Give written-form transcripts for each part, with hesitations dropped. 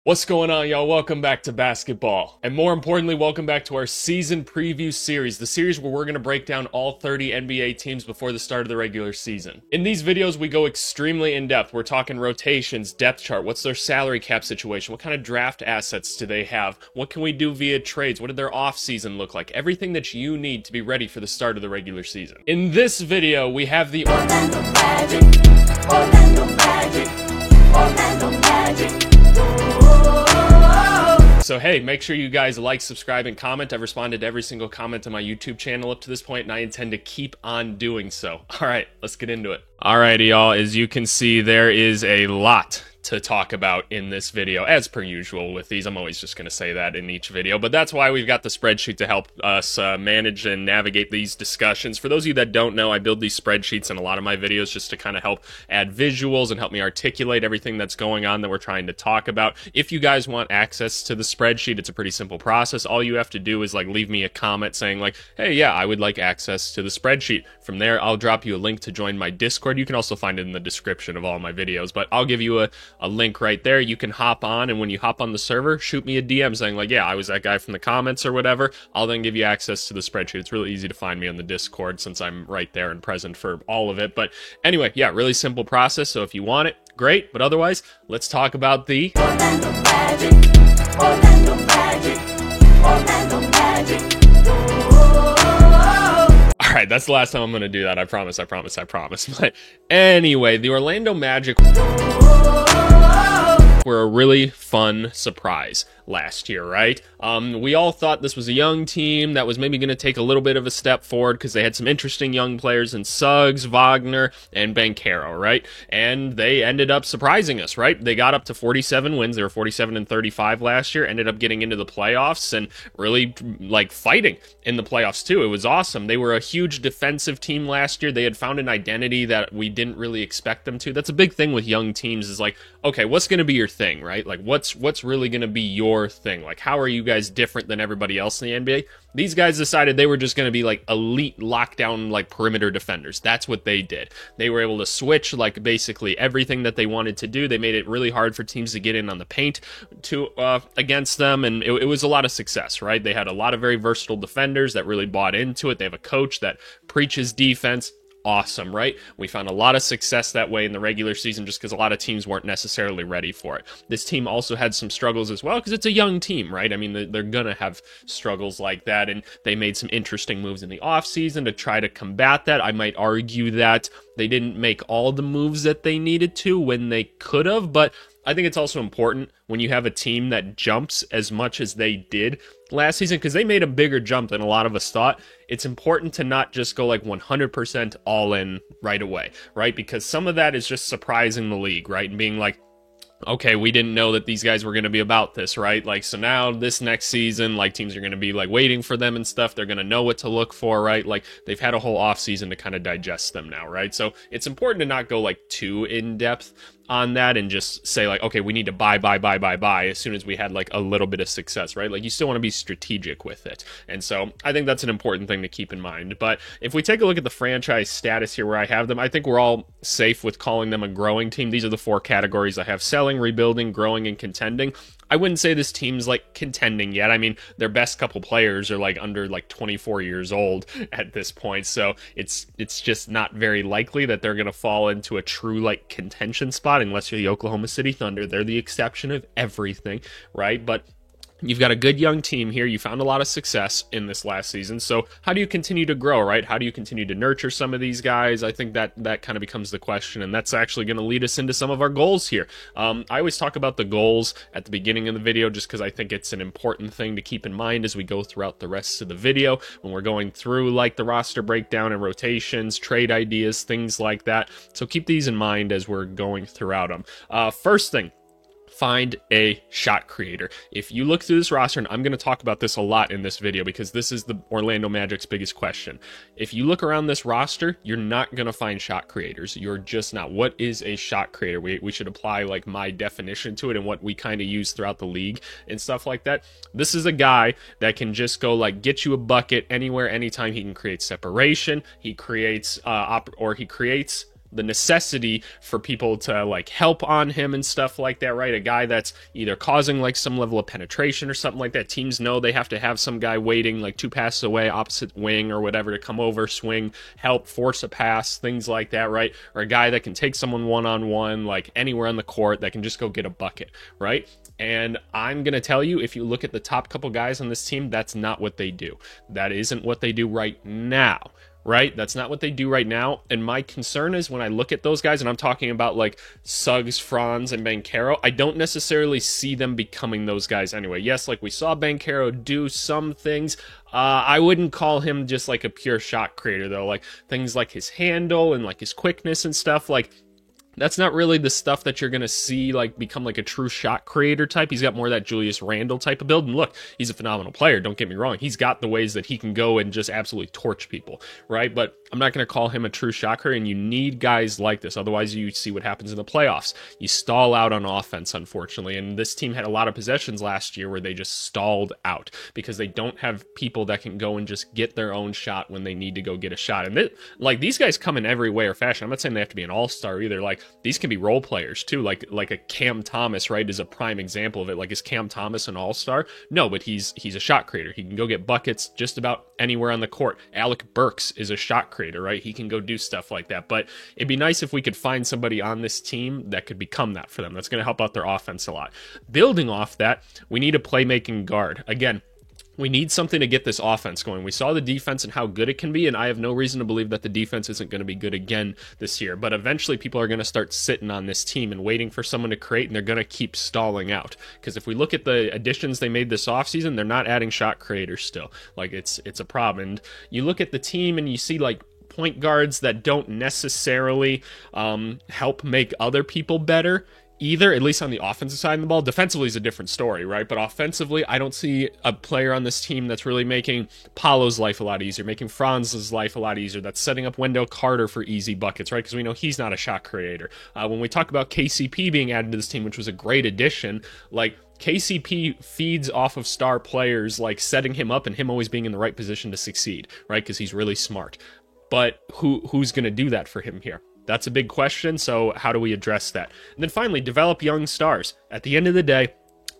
What's going on, y'all? Welcome back to basketball. And more importantly, welcome back to our season preview series, the series where we're going to break down all 30 NBA teams before the start of the regular season. In these videos, we go extremely in-depth. We're talking rotations, depth chart, what's their salary cap situation, what kind of draft assets do they have, what can we do via trades, what did their off-season look like, everything that you need to be ready for the start of the regular season. In this video, we have the Orlando Magic, Orlando Magic, Orlando Magic. So hey, make sure you guys like, subscribe, and comment. I've responded to every single comment on my YouTube channel up to this point, and I intend to keep on doing so. All right, let's get into it. Alrighty, y'all. As you can see, there is a lot to talk about in this video, as per usual with these. I'm always just going to say that in each video, but that's why we've got the spreadsheet to help us manage and navigate these discussions. For those of you that don't know, I build these spreadsheets in a lot of my videos just to kind of help add visuals and help me articulate everything that's going on that we're trying to talk about. If you guys want access to the spreadsheet, it's a pretty simple process. All you have to do is leave me a comment saying hey, yeah, I would like access to the spreadsheet. From there, I'll drop you a link to join my Discord. You can also find it in the description of all my videos, but I'll give you a link right there. You can hop on, and when you hop on the server, shoot me a DM saying yeah, I was that guy from the comments or whatever. I'll then give you access to the spreadsheet. It's really easy to find me on the Discord since I'm right there and present for all of it. But anyway, yeah, really simple process. So if you want it, great. But otherwise, let's talk about the Orlando Magic, Orlando Magic, Orlando Magic. All right, that's the last time I'm going to do that. I promise. But anyway, the Orlando Magic were a really fun surprise last year, right? We all thought this was a young team that was maybe going to take a little bit of a step forward because they had some interesting young players in Suggs, Wagner, and Banchero, right? And they ended up surprising us, right? They got up to 47 wins. They were 47-35 last year, ended up getting into the playoffs and really fighting in the playoffs too. It was awesome. They were a huge defensive team last year. They had found an identity that we didn't really expect them to. That's a big thing with young teams is okay, what's going to be your thing, right? What's really going to be your thing? How are you guys different than everybody else in the NBA? These guys decided they were just going to be elite lockdown perimeter defenders. That's what they did. They were able to switch basically everything that they wanted to do. They made it really hard for teams to get in on the paint against them, and it was a lot of success, right? They had a lot of very versatile defenders that really bought into it. They have a coach that preaches defense. Awesome, right? We found a lot of success that way in the regular season just because a lot of teams weren't necessarily ready for it. This team also had some struggles as well because it's a young team, right? I mean, they're going to have struggles like that, and they made some interesting moves in the offseason to try to combat that. I might argue that they didn't make all the moves that they needed to when they could have, but I think it's also important when you have a team that jumps as much as they did last season, because they made a bigger jump than a lot of us thought. It's important to not just go 100% all in right away, right? Because some of that is just surprising the league, right? And being okay, we didn't know that these guys were going to be about this, right? So now this next season, teams are going to be waiting for them and stuff. They're going to know what to look for, right? They've had a whole off season to kind of digest them now, right? So it's important to not go too in depth on that and just say okay, we need to buy as soon as we had a little bit of success, right? You still want to be strategic with it. And so I think that's an important thing to keep in mind. But if we take a look at the franchise status here where I have them, I think we're all safe with calling them a growing team. These are the four categories I have: selling, rebuilding, growing, and contending. I wouldn't say this team's contending yet. I mean, their best couple players are under 24 years old at this point. So it's just not very likely that they're going to fall into a true contention spot unless you're the Oklahoma City Thunder. They're the exception of everything, right? But you've got a good young team here. You found a lot of success in this last season. So how do you continue to grow, right? How do you continue to nurture some of these guys? I think that kind of becomes the question, and that's actually going to lead us into some of our goals here. I always talk about the goals at the beginning of the video just because I think it's an important thing to keep in mind as we go throughout the rest of the video when we're going through the roster breakdown and rotations, trade ideas, things like that. So keep these in mind as we're going throughout them. First thing, find a shot creator. If you look through this roster, and I'm going to talk about this a lot in this video because this is the Orlando Magic's biggest question. If you look around this roster, you're not going to find shot creators. You're just not. What is a shot creator? We should apply my definition to it and what we kind of use throughout the league and stuff like that. This is a guy that can just go get you a bucket anywhere, anytime. He can create separation. He creates he creates the necessity for people to like help on him and stuff like that, right? A guy that's either causing like some level of penetration or something like that. Teams know they have to have some guy waiting like 2 passes away, opposite wing or whatever, to come over, swing, help, force a pass, things like that, right? Or a guy that can take someone one-on-one, like anywhere on the court, that can just go get a bucket, right? And I'm going to tell you, if you look at the top couple guys on this team, that's not what they do. That isn't what they do right now. Right? That's not what they do right now. And my concern is when I look at those guys, and I'm talking about like Suggs, Franz, and Banchero, I don't necessarily see them becoming those guys anyway. Yes, like we saw Banchero do some things. I wouldn't call him just like a pure shot creator, though. Like things like his handle and like his quickness and stuff, like that's not really the stuff that you're going to see like become like a true shot creator type. He's got more of that Julius Randle type of build. And look, he's a phenomenal player. Don't get me wrong. He's got the ways that he can go and just absolutely torch people, right? But I'm not going to call him a true shot creator, and you need guys like this. Otherwise, you see what happens in the playoffs. You stall out on offense, unfortunately. And this team had a lot of possessions last year where they just stalled out because they don't have people that can go and just get their own shot when they need to go get a shot. And like these guys come in every way or fashion. I'm not saying they have to be an all-star either. Like these can be role players too. Like a Cam Thomas, right, is a prime example of it. Like, is Cam Thomas an all-star? No, but he's a shot creator. He can go get buckets just about anywhere on the court. Alec Burks is a shot creator, right? He can go do stuff like that. But it'd be nice if we could find somebody on this team that could become that for them. That's going to help out their offense a lot. Building off that, we need a playmaking guard. Again, we need something to get this offense going. We saw the defense and how good it can be, and I have no reason to believe that the defense isn't going to be good again this year. But eventually people are going to start sitting on this team and waiting for someone to create, and they're going to keep stalling out. Because if we look at the additions they made this offseason, they're not adding shot creators still. Like, it's a problem. And you look at the team and you see, like, point guards that don't necessarily help make other people better either, at least on the offensive side of the ball. Defensively is a different story, right? But offensively, I don't see a player on this team that's really making Paolo's life a lot easier, making Franz's life a lot easier, that's setting up Wendell Carter for easy buckets, right? Because we know he's not a shot creator. When we talk about KCP being added to this team, which was a great addition, like, KCP feeds off of star players, like setting him up and him always being in the right position to succeed, right? Because he's really smart. But who's going to do that for him here? That's a big question, so how do we address that? And then finally, develop young stars. At the end of the day,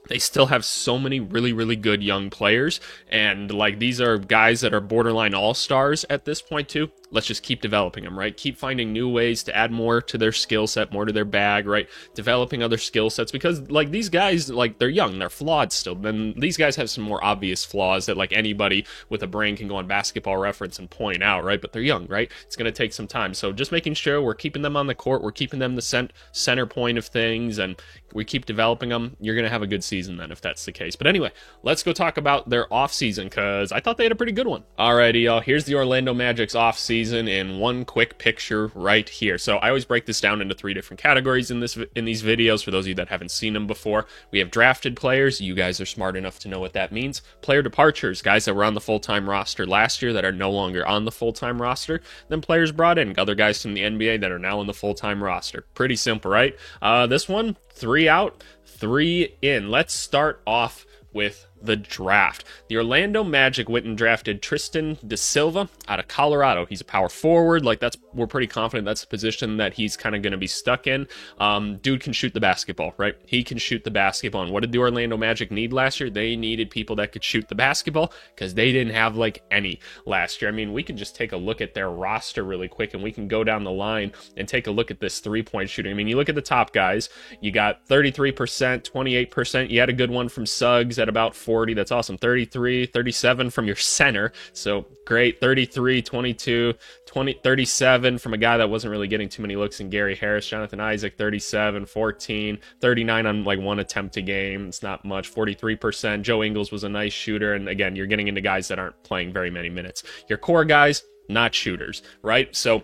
they still have so many really, really good young players, and like these are guys that are borderline all-stars at this point too. Let's just keep developing them, right? Keep finding new ways to add more to their skill set, more to their bag, right? Developing other skill sets, because like these guys, like they're young, they're flawed still. Then these guys have some more obvious flaws that like anybody with a brain can go on Basketball Reference and point out, right? But they're young, right? It's going to take some time. So just making sure we're keeping them on the court, we're keeping them the center point of things, and we keep developing them. You're going to have a good season then if that's the case. But anyway, let's go talk about their offseason, because I thought they had a pretty good one. Alrighty, y'all. Here's the Orlando Magic's offseason in one quick picture right here. So I always break this down into 3 different categories in these videos. For those of you that haven't seen them before, we have drafted players. You guys are smart enough to know what that means. Player departures, guys that were on the full-time roster last year that are no longer on the full-time roster. Then players brought in, other guys from the NBA that are now on the full-time roster. Pretty simple, right? This one, 3 out, 3 in. Let's start off with the draft. The Orlando Magic went and drafted Tristan da Silva out of Colorado. He's a power forward. Like, we're pretty confident that's a position that he's kind of going to be stuck in. Dude can shoot the basketball, right? He can shoot the basketball. And what did the Orlando Magic need last year? They needed people that could shoot the basketball, because they didn't have like any last year. I mean, we can just take a look at their roster really quick, and we can go down the line and take a look at this 3-point shooting. I mean, you look at the top guys, you got 33%, 28%. You had a good one from Suggs at about 40. That's awesome. 33, 37 from your center. So great. 33, 22, 20, 37 from a guy that wasn't really getting too many looks in Gary Harris. Jonathan Isaac, 37, 14, 39 on like 1 attempt a game. It's not much. 43%. Joe Ingles was a nice shooter. And again, you're getting into guys that aren't playing very many minutes. Your core guys, not shooters, right? So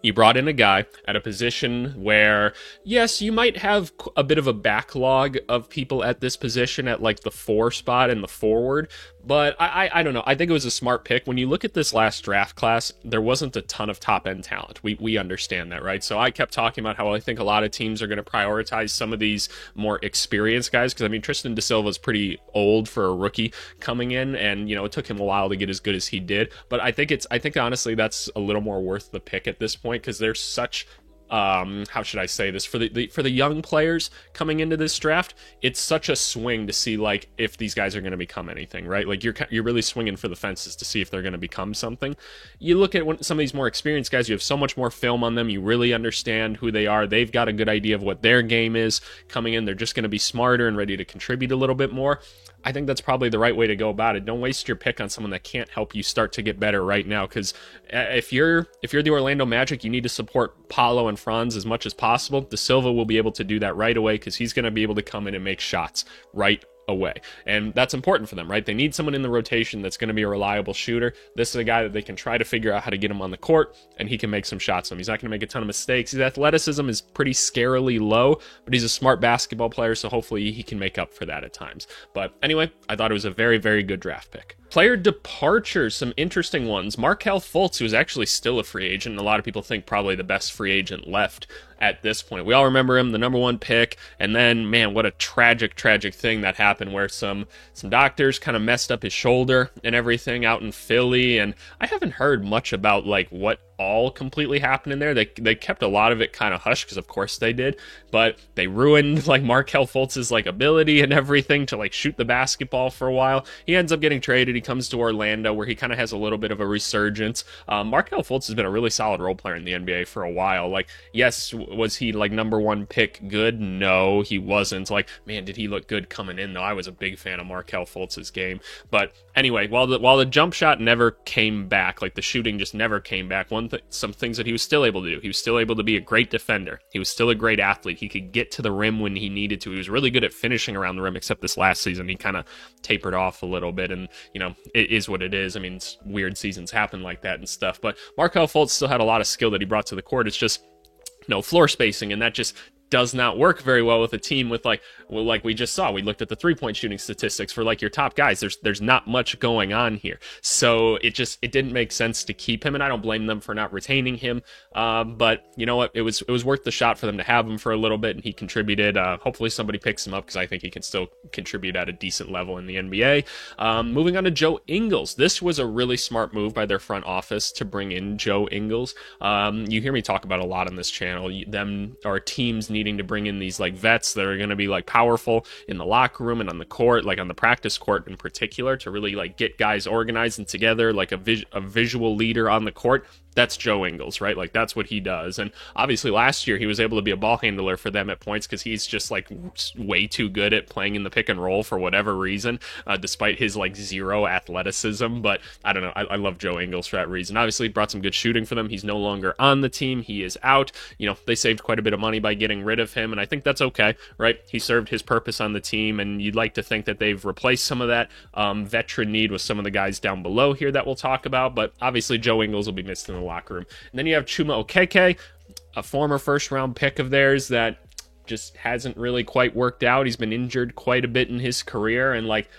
you brought in a guy at a position where, yes, you might have a bit of a backlog of people at this position at like the 4 spot and the forward, but I don't know. I think it was a smart pick. When you look at this last draft class, there wasn't a ton of top-end talent. We understand that, right? So I kept talking about how I think a lot of teams are going to prioritize some of these more experienced guys, because I mean, Tristan da Silva is pretty old for a rookie coming in, and you know, it took him a while to get as good as he did. But I think honestly that's a little more worth the pick at this point, because there's such how should I say this, for the young players coming into this draft, it's such a swing to see like if these guys are going to become anything, right? Like you're really swinging for the fences to see if they're going to become something. You look at some of these more experienced guys, you have so much more film on them, you really understand who they are, they've got a good idea of what their game is coming in, they're just going to be smarter and ready to contribute a little bit more. I think that's probably the right way to go about it. Don't waste your pick on someone that can't help you start to get better right now, because if you're the Orlando Magic, you need to support Paolo and Franz as much as possible. De Silva will be able to do that right away because he's going to be able to come in and make shots right away. And that's important for them, right? They need someone in the rotation that's going to be a reliable shooter. This is a guy that they can try to figure out how to get him on the court, and he can make some shots. He's not going to make a ton of mistakes. His athleticism is pretty scarily low, but he's a smart basketball player, so hopefully he can make up for that at times. But anyway, I thought it was a very, very good draft pick. Player departures, some interesting ones. Markelle Fultz, who is actually still a free agent, and a lot of people think probably the best free agent left at this point. We all remember him, the number one pick, and then, man, what a tragic thing that happened where some doctors kind of messed up his shoulder and everything out in Philly, and I haven't heard much about, like, what all completely happened in there. They kept a lot of it kind of hush, because of course they did, but they ruined, like, Markelle Fultz's, like, ability and everything to, like, shoot the basketball for a while. He ends up getting traded. He comes to Orlando, where he kind of has a little bit of a resurgence. Markelle Fultz has been a really solid role player in the NBA for a while. Like, yes, was he, like, number one pick good? No, he wasn't. Like, man, did he look good coming in, though? I was a big fan of Markelle Fultz's game. But anyway, while the jump shot never came back, like, the shooting just never came back, some things that he was still able to do. He was still able to be a great defender. He was still a great athlete. He could get to the rim when he needed to. He was really good at finishing around the rim, except this last season he kind of tapered off a little bit, and, you know, it is what it is. I mean, weird seasons happen like that and stuff, but Markelle Fultz still had a lot of skill that he brought to the court. It's just no floor spacing, and that just does not work very well with a team with, like we just saw. We looked at the three-point shooting statistics for, like, your top guys. There's not much going on here, so it didn't make sense to keep him, and I don't blame them for not retaining him. But you know what? It was worth the shot for them to have him for a little bit, and he contributed. Hopefully somebody picks him up, because I think he can still contribute at a decent level in the NBA. Moving on to Joe Ingles. This was a really smart move by their front office to bring in Joe Ingles. You hear me talk about a lot on this channel. Them or teams needing to bring in these, like, vets that are going to be, like, powerful in the locker room and on the court, like on the practice court in particular, to really, like, get guys organized and together, like a visual leader on the court. That's Joe Ingles, right? Like, that's what he does. And obviously last year he was able to be a ball handler for them at points, because he's just, like, way too good at playing in the pick and roll for whatever reason, despite his, like, zero athleticism. But I don't know. I love Joe Ingles for that reason. Obviously brought some good shooting for them. He's no longer on the team. He is out. You know, they saved quite a bit of money by getting rid of him, and I think that's okay, right? He served his purpose on the team, and you'd like to think that they've replaced some of that veteran need with some of the guys down below here that we'll talk about. But obviously Joe Ingles will be missed in the locker room. And then you have Chuma Okeke, a former first-round pick of theirs that just hasn't really quite worked out. He's been injured quite a bit in his career, and, like,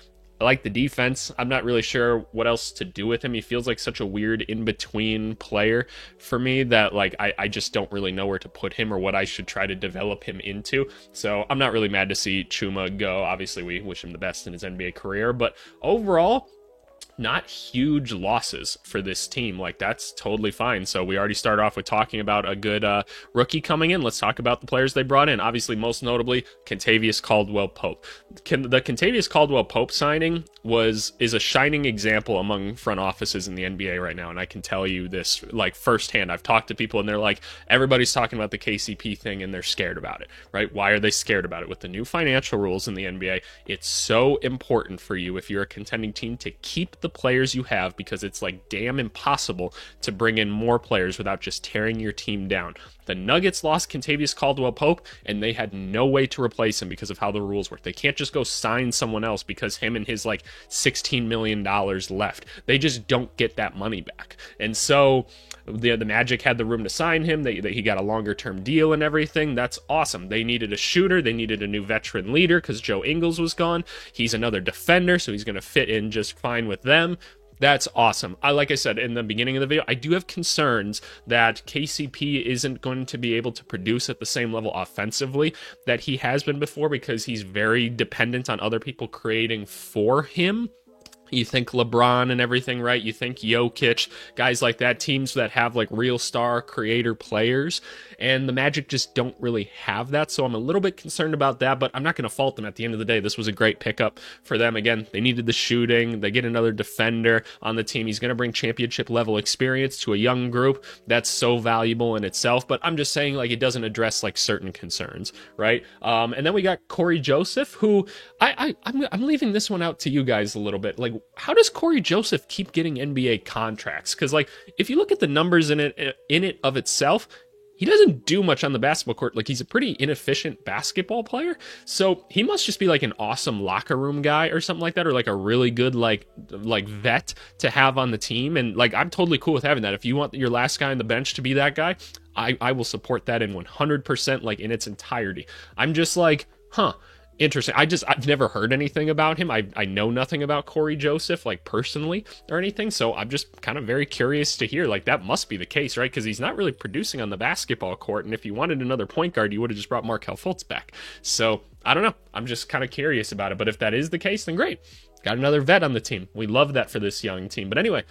I like the defense. I'm not really sure what else to do with him. He feels like such a weird in-between player for me that, like, I just don't really know where to put him or what I should try to develop him into. So I'm not really mad to see Chuma go. Obviously, we wish him the best in his NBA career, but overall, not huge losses for this team. Like, that's totally fine. So we already started off with talking about a good rookie coming in. Let's talk about the players they brought in. Obviously, most notably, Kentavious Caldwell-Pope. The Kentavious Caldwell-Pope signing is a shining example among front offices in the NBA right now, and I can tell you this, like, firsthand. I've talked to people, and they're like, everybody's talking about the KCP thing, and they're scared about it, right? Why are they scared about it? With the new financial rules in the NBA, it's so important for you, if you're a contending team, to keep the players you have, because it's, like, damn impossible to bring in more players without just tearing your team down. The Nuggets lost Kentavious Caldwell-Pope, and they had no way to replace him because of how the rules work. They can't just go sign someone else because him and his, like, $16 million left. They just don't get that money back. And so the Magic had the room to sign him. He got a longer-term deal and everything. That's awesome. They needed a shooter. They needed a new veteran leader because Joe Ingles was gone. He's another defender, so he's going to fit in just fine with them. That's awesome. Like I said in the beginning of the video, I do have concerns that KCP isn't going to be able to produce at the same level offensively that he has been before, because he's very dependent on other people creating for him. You think LeBron and everything, right? You think Jokic, guys like that, teams that have, like, real star creator players. and the Magic just don't really have that. So I'm a little bit concerned about that, but I'm not going to fault them. At the end of the day, this was a great pickup for them. Again, they needed the shooting. They get another defender on the team. He's going to bring championship level experience to a young group. That's so valuable in itself, but I'm just saying, like, it doesn't address like certain concerns, right? And then we got Corey Joseph, who I'm leaving this one out to you guys a little bit. Like, how does Corey Joseph keep getting NBA contracts? Because, like, if you look at the numbers in it of itself, he doesn't do much on the basketball court. Like, he's a pretty inefficient basketball player. So he must just be like an awesome locker room guy or something like that, or like a really good like vet to have on the team. And like, I'm totally cool with having that. If you want your last guy on the bench to be that guy, I will support that in 100%, like in its entirety. I'm just like, interesting. I've never heard anything about him. I know nothing about Corey Joseph, like personally or anything. So I'm just kind of very curious to hear, like, that must be the case, right? Because he's not really producing on the basketball court. And if you wanted another point guard, you would have just brought Markelle Fultz back. So I don't know. I'm just kind of curious about it. But if that is the case, then great. Got another vet on the team. We love that for this young team. But anyway,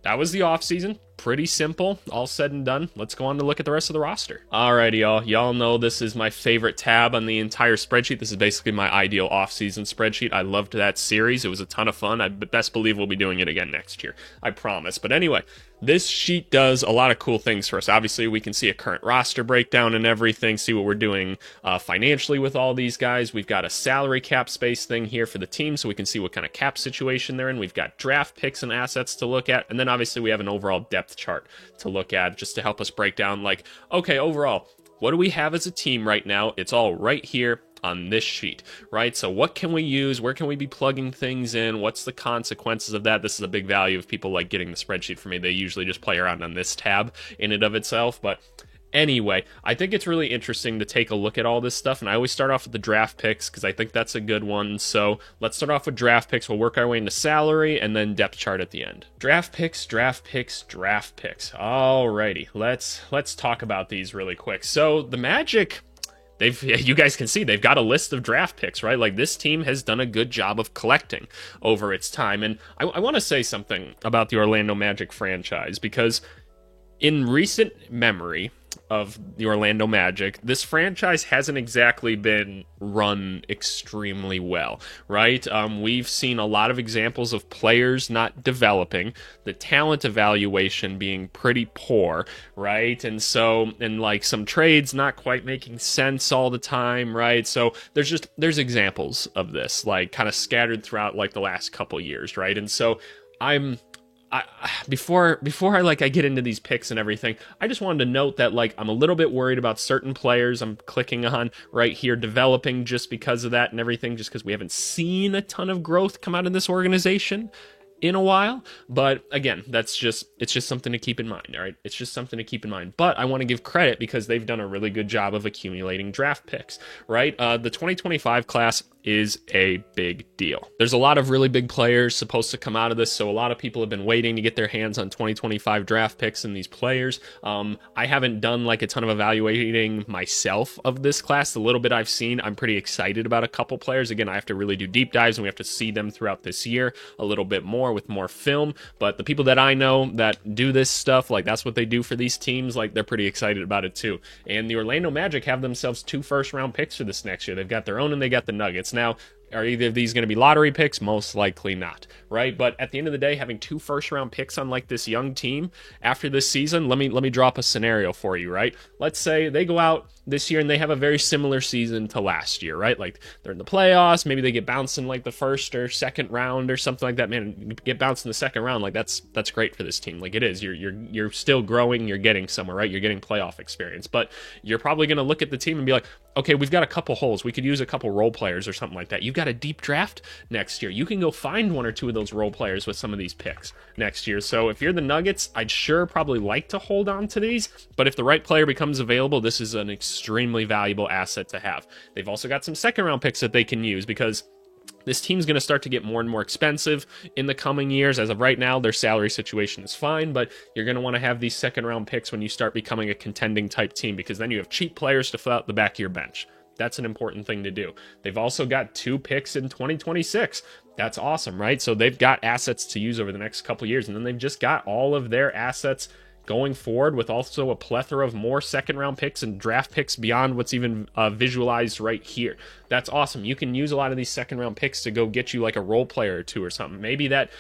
that was the offseason. Pretty simple, all said and done. Let's go on to look at the rest of the roster. Alrighty, y'all. Y'all know this is my favorite tab on the entire spreadsheet. This is basically my ideal offseason spreadsheet. I loved that series. It was a ton of fun. I best believe we'll be doing it again next year. I promise. But anyway, this sheet does a lot of cool things for us. Obviously, we can see a current roster breakdown and everything, see what we're doing financially with all these guys. We've got a salary cap space thing here for the team, so we can see what kind of cap situation they're in. We've got draft picks and assets to look at. And then obviously we have an overall depth chart to look at just to help us break down, like, okay, overall, what do we have as a team right now? It's all right here on this sheet, right? So what can we use? Where can we be plugging things in? What's the consequences of that? This is a big value of people like getting the spreadsheet for me. They usually just play around on this tab in and of itself, but anyway, I think it's really interesting to take a look at all this stuff, and I always start off with the draft picks because I think that's a good one. So let's start off with draft picks. We'll work our way into salary and then depth chart at the end. Draft picks, draft picks, draft picks. Alrighty, let's talk about these really quick. So the Magic, you guys can see they've got a list of draft picks, right? Like, this team has done a good job of collecting over its time. And I want to say something about the Orlando Magic franchise, because in recent memory of the Orlando Magic, this franchise hasn't exactly been run extremely well, right? We've seen a lot of examples of players not developing, the talent evaluation being pretty poor, right? And like some trades not quite making sense all the time, right? So there's examples of this, like, kind of scattered throughout like the last couple years, right? And so before I get into these picks and everything, I just wanted to note that, like, I'm a little bit worried about certain players I'm clicking on right here developing just because of that and everything, just because we haven't seen a ton of growth come out of this organization in a while. But again, it's just something to keep in mind. All right, it's just something to keep in mind. But I want to give credit because they've done a really good job of accumulating draft picks, right? The 2025 class is a big deal. There's a lot of really big players supposed to come out of this, so a lot of people have been waiting to get their hands on 2025 draft picks and these players. I haven't done like a ton of evaluating myself of this class. The little bit I've seen, I'm pretty excited about a couple players. Again, I have to really do deep dives, and we have to see them throughout this year a little bit more with more film. But the people that I know that do this stuff, like, that's what they do for these teams, like, they're pretty excited about it too. And the Orlando Magic have themselves 2 first-round picks for this next year. They've got their own and they got the Nuggets. Now, are either of these going to be lottery picks? Most likely not, right? But at the end of the day, having 2 first-round picks on like this young team after this season, let me drop a scenario for you, right? Let's say they go out this year and they have a very similar season to last year, right? Like, they're in the playoffs, maybe they get bounced in like the first or second round or something like that. Man, you get bounced in the second round, like, that's great for this team. Like, it is. You're still growing, you're getting somewhere, right? You're getting playoff experience. But you're probably going to look at the team and be like, okay, we've got a couple holes. We could use a couple role players or something like that. You've got a deep draft next year. You can go find 1 or 2 of those role players with some of these picks next year. So if you're the Nuggets, I'd probably like to hold on to these. But if the right player becomes available, this is an extremely valuable asset to have. They've also got some second round picks that they can use, because this team's going to start to get more and more expensive in the coming years. As of right now, their salary situation is fine, but you're going to want to have these second round picks when you start becoming a contending type team, because then you have cheap players to fill out the back of your bench. That's an important thing to do. They've also got 2 picks in 2026. That's awesome, right? So they've got assets to use over the next couple years, and then they've just got all of their assets going forward with also a plethora of more second round picks and draft picks beyond what's even visualized right here. That's awesome. You can use a lot of these second round picks to go get you like a role player or two or something. Maybe that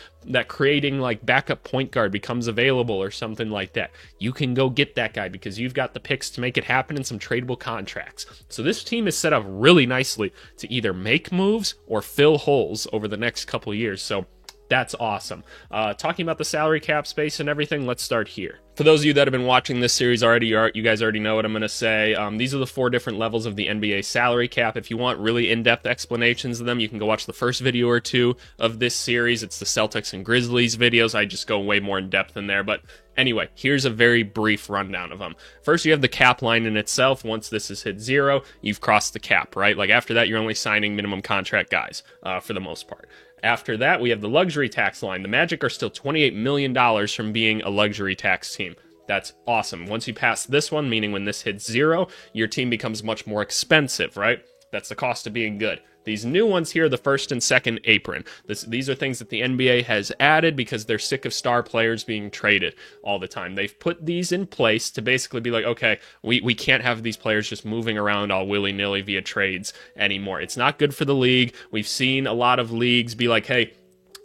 creating like backup point guard becomes available or something like that. You can go get that guy because you've got the picks to make it happen in some tradable contracts. So this team is set up really nicely to either make moves or fill holes over the next couple years. So that's awesome. Talking about the salary cap space and everything, let's start here. For those of you that have been watching this series already, you guys already know what I'm going to say. These are the 4 different levels of the NBA salary cap. If you want really in-depth explanations of them, you can go watch the first video or 2 of this series. It's the Celtics and Grizzlies videos. I just go way more in depth in there. But anyway, here's a very brief rundown of them. First, you have the cap line in itself. Once this is hit 0, you've crossed the cap, right? Like after that, you're only signing minimum contract guys for the most part. After that, we have the luxury tax line. The Magic are still $28 million from being a luxury tax team. That's awesome. Once you pass this one, meaning when this hits 0, your team becomes much more expensive, right? That's the cost of being good. These new ones here, the first and second apron. These are things that the NBA has added because they're sick of star players being traded all the time. They've put these in place to basically be like, okay, we can't have these players just moving around all willy-nilly via trades anymore. It's not good for the league. We've seen a lot of leagues be like, hey,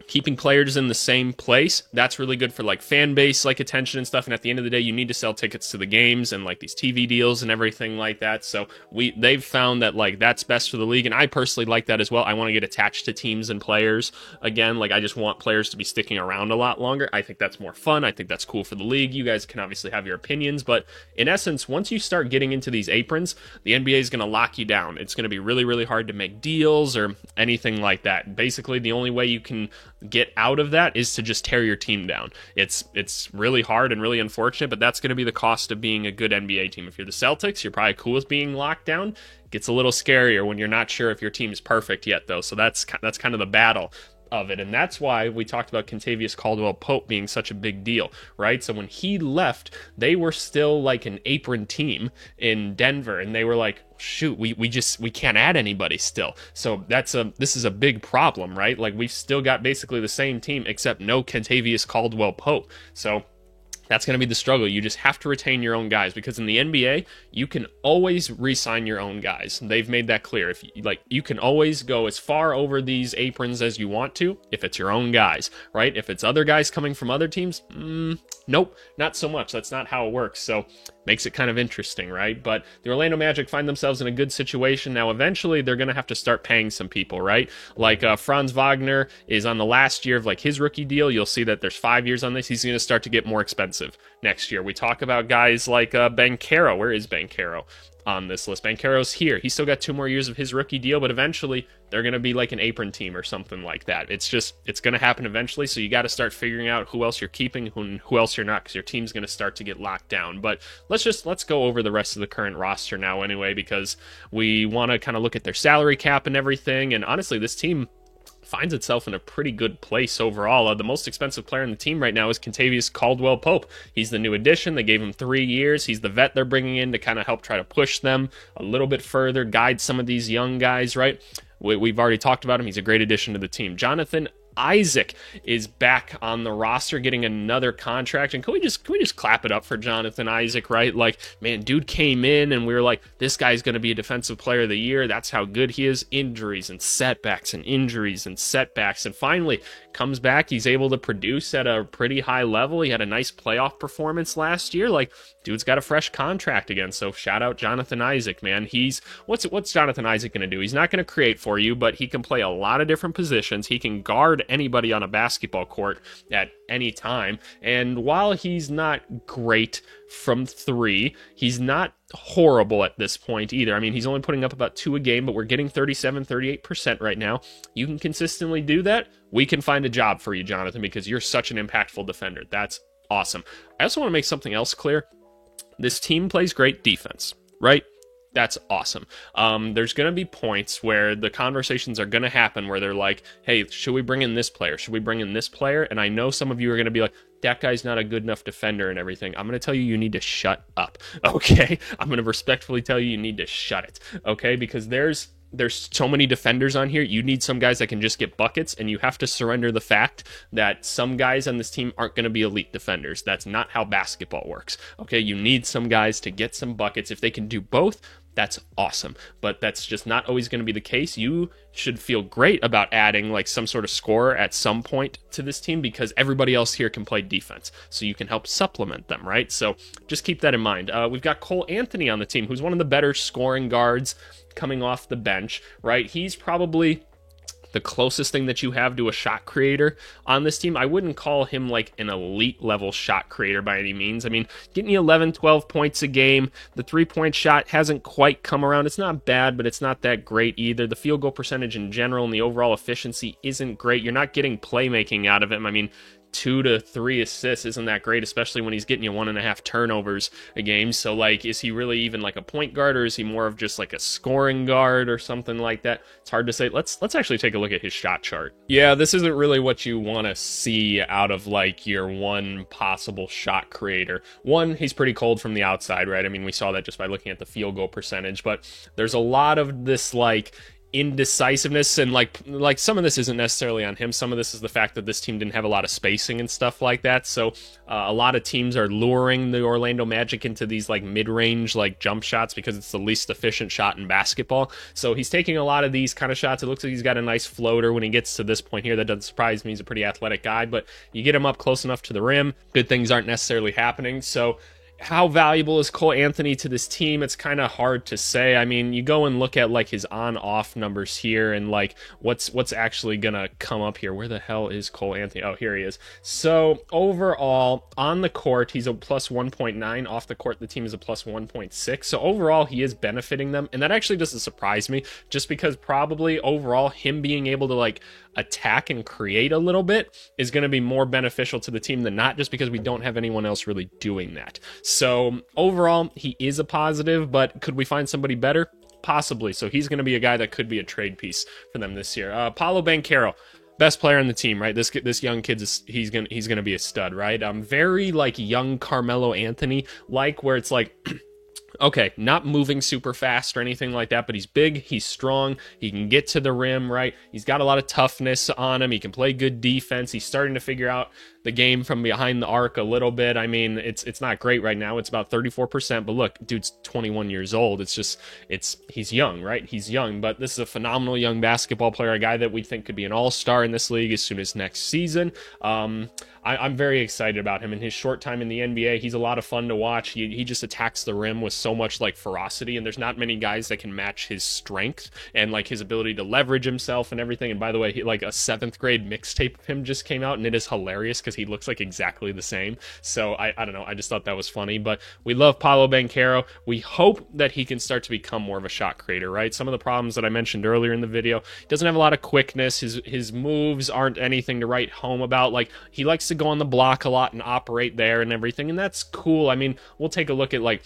keeping players in the same place, that's really good for like fan base, like attention and stuff. And at the end of the day, you need to sell tickets to the games and like these TV deals and everything like that. So they've found that like that's best for the league. And I personally like that as well. I want to get attached to teams and players again. Like I just want players to be sticking around a lot longer. I think that's more fun. I think that's cool for the league. You guys can obviously have your opinions, but in essence, once you start getting into these aprons, the NBA is going to lock you down. It's going to be really, really hard to make deals or anything like that. Basically, the only way you can get out of that is to just tear your team down. It's really hard and really unfortunate, but that's going to be the cost of being a good NBA team. If you're the Celtics, you're probably cool with being locked down. It gets a little scarier when you're not sure if your team is perfect yet, though. So that's kind of the battle of it. And that's why we talked about Kentavious Caldwell-Pope being such a big deal, right? So when he left, they were still like an apron team in Denver, and they were like, shoot, we can't add anybody still. So this is a big problem, right? Like we've still got basically the same team except no Kentavious Caldwell-Pope. So that's going to be the struggle. You just have to retain your own guys because in the NBA, you can always re-sign your own guys. They've made that clear. If you can always go as far over these aprons as you want to if it's your own guys, right? If it's other guys coming from other teams, nope, not so much. That's not how it works. So makes it kind of interesting, right? But the Orlando Magic find themselves in a good situation. Now, eventually, they're going to have to start paying some people, right? Like Franz Wagner is on the last year of like his rookie deal. You'll see that there's 5 years on this. He's going to start to get more expensive next year. We talk about guys like Banchero. Where is Banchero on this list? Banchero's here. He's still got 2 more years of his rookie deal, but eventually they're going to be like an apron team or something like that. It's going to happen eventually, so you got to start figuring out who else you're keeping and who else you're not, because your team's going to start to get locked down. But let's go over the rest of the current roster now anyway, because we want to kind of look at their salary cap and everything. And honestly, this team finds itself in a pretty good place overall. The most expensive player in the team right now is Kentavious Caldwell-Pope. He's the new addition. They gave him 3 years. He's the vet they're bringing in to kind of help try to push them a little bit further, guide some of these young guys, right? We've already talked about him. He's a great addition to the team. Jonathan Isaac is back on the roster getting another contract. And can we just clap it up for Jonathan Isaac, right? Like, man, dude came in and we were like, this guy's going to be a defensive player of the year. That's how good he is. Injuries and setbacks and injuries and setbacks. And finally comes back. He's able to produce at a pretty high level. He had a nice playoff performance last year. Like, dude's got a fresh contract again. So shout out Jonathan Isaac, man. What's Jonathan Isaac going to do? He's not going to create for you, but he can play a lot of different positions. He can guard anybody on a basketball court at any time. And while he's not great from 3, he's not horrible at this point either. I mean, he's only putting up about 2 a game, but we're getting 38% right now. You can consistently do that. We can find a job for you, Jonathan, because you're such an impactful defender. That's awesome. I also want to make something else clear. This team plays great defense, right? That's awesome. There's going to be points where the conversations are going to happen where they're like, hey, should we bring in this player? Should we bring in this player? And I know some of you are going to be like, that guy's not a good enough defender and everything. I'm going to tell you need to shut up, okay? I'm going to respectfully tell you need to shut it, okay? Because there's there's so many defenders on here. You need some guys that can just get buckets, and you have to surrender the fact that some guys on this team aren't going to be elite defenders. That's not how basketball works. Okay, you need some guys to get some buckets. If they can do both, that's awesome, but that's just not always going to be the case. You should feel great about adding like some sort of scorer at some point to this team, because everybody else here can play defense, so you can help supplement them, right? So just keep that in mind. We've got Cole Anthony on the team, who's one of the better scoring guards coming off the bench, right? He's probably the closest thing that you have to a shot creator on this team. I wouldn't call him like an elite level shot creator by any means. I mean, getting you 11, 12 points a game. The 3-point shot hasn't quite come around. It's not bad, but it's not that great either. The field goal percentage in general and the overall efficiency isn't great. You're not getting playmaking out of him. I mean, 2 to 3 assists isn't that great, especially when he's getting you 1.5 turnovers a game. So like, is he really even like a point guard, or is he more of just like a scoring guard or something like that? It's hard to say. Let's actually take a look at his shot chart. Yeah, this isn't really what you want to see out of like your one possible shot creator. One, he's pretty cold from the outside, right? I mean, we saw that just by looking at the field goal percentage, but there's a lot of this like indecisiveness, and like some of this isn't necessarily on him. Some of this is the fact that this team didn't have a lot of spacing and stuff like that. So a lot of teams are luring the Orlando Magic into these like mid-range like jump shots because it's the least efficient shot in basketball. So he's taking a lot of these kind of shots. It looks like he's got a nice floater when he gets to this point here. That doesn't surprise me. He's a pretty athletic guy, but you get him up close enough to the rim, good things aren't necessarily happening. So how valuable is Cole Anthony to this team? It's kind of hard to say. I mean, you go and look at like his on-off numbers here, and like what's actually gonna come up here. Where the hell is Cole Anthony? Oh, here he is. So overall, on the court, he's a plus 1.9. Off the court, the team is a plus 1.6. So overall, he is benefiting them, and that actually doesn't surprise me, just because probably overall him being able to like attack and create a little bit is going to be more beneficial to the team than not, just because we don't have anyone else really doing that. So overall, he is a positive, but could we find somebody better? Possibly. So he's going to be a guy that could be a trade piece for them this year. Paolo Banchero, best player on the team, right? This young kid he's gonna be a stud, right? Very like young Carmelo Anthony, like where it's like okay, not moving super fast or anything like that, but he's big, he's strong, he can get to the rim, right? He's got a lot of toughness on him, he can play good defense, he's starting to figure out the game from behind the arc a little bit. I mean, it's not great right now. It's about 34%, but look, dude's 21 years old. He's young, right? He's young, but this is a phenomenal young basketball player, a guy that we think could be an all-star in this league as soon as next season. I'm very excited about him. In his short time in the NBA, he's a lot of fun to watch. He just attacks the rim with so much like ferocity, and there's not many guys that can match his strength and like his ability to leverage himself and everything. And by the way, like a 7th grade mixtape of him just came out, and it is hilarious because he looks like exactly the same. So I don't know, I just thought that was funny. But we love Paolo Banchero. We hope that he can start to become more of a shot creator, right? Some of the problems that I mentioned earlier in the video, he doesn't have a lot of quickness. His moves aren't anything to write home about. Like, he likes to go on the block a lot and operate there and everything, and that's cool. I mean, we'll take a look at like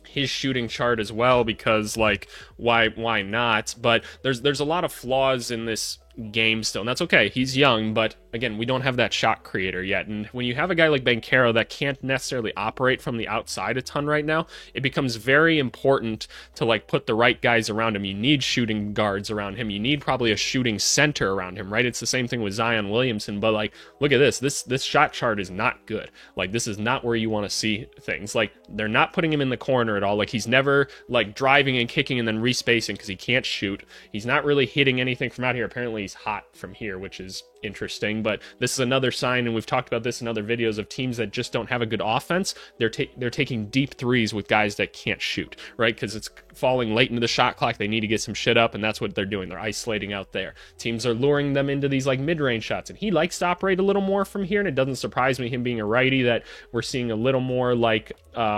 his shooting chart as well, because like why not? But there's a lot of flaws in this game still, and that's okay. He's young, but again, we don't have that shot creator yet. And when you have a guy like Banchero that can't necessarily operate from the outside a ton right now, it becomes very important to like put the right guys around him. You need shooting guards around him. You need probably a shooting center around him, right? It's the same thing with Zion Williamson, but like, look at this shot chart is not good. Like, this is not where you want to see things. Like, they're not putting him in the corner at all. Like, he's never like driving and kicking and then respacing because he can't shoot. He's not really hitting anything from out here. Apparently he's hot from here, which is interesting, but this is another sign, and we've talked about this in other videos, of teams that just don't have a good offense. They're taking deep threes with guys that can't shoot, right? Because it's falling late into the shot clock. They need to get some shit up, and that's what they're doing. They're isolating out there. Teams are luring them into these like mid-range shots, and he likes to operate a little more from here, and it doesn't surprise me, him being a righty, that we're seeing a little more like